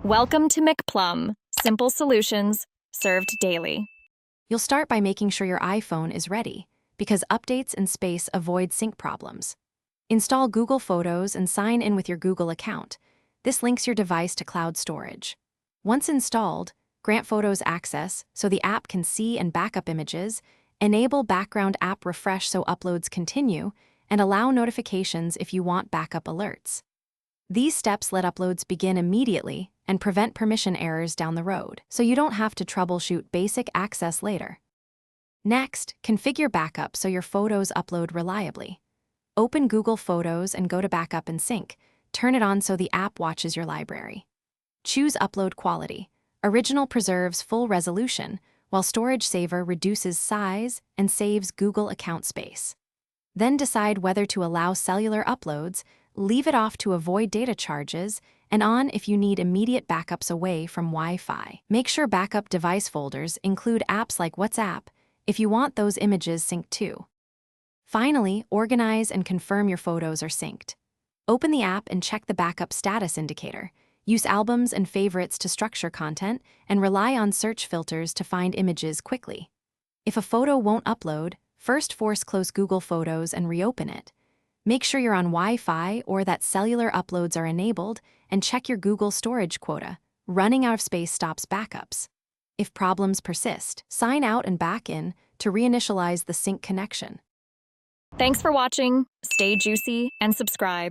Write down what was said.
Welcome to McPlum, simple solutions served daily. You'll start by making sure your iPhone is ready, because updates and space avoid sync problems. Install Google Photos and sign in with your Google account. This links your device to cloud storage. Once installed, grant Photos access so the app can see and backup images, enable background app refresh so uploads continue, and allow notifications if you want backup alerts. These steps let uploads begin immediately and prevent permission errors down the road, so you don't have to troubleshoot basic access later. Next, configure backup so your photos upload reliably. Open Google Photos and go to Backup and Sync. Turn it on so the app watches your library. Choose Upload Quality. Original preserves full resolution, while Storage Saver reduces size and saves Google account space. Then decide whether to allow cellular uploads, leave it off to avoid data charges, and on if you need immediate backups away from Wi-Fi. Make sure backup device folders include apps like WhatsApp if you want those images synced too. Finally, organize and confirm your photos are synced. Open the app and check the backup status indicator. Use albums and favorites to structure content, and rely on search filters to find images quickly. If a photo won't upload, first force close Google Photos and reopen it. Make sure you're on Wi-Fi or that cellular uploads are enabled, and check your Google storage quota. Running out of space stops backups. If problems persist, sign out and back in to reinitialize the sync connection. Thanks for watching. Stay juicy and subscribe.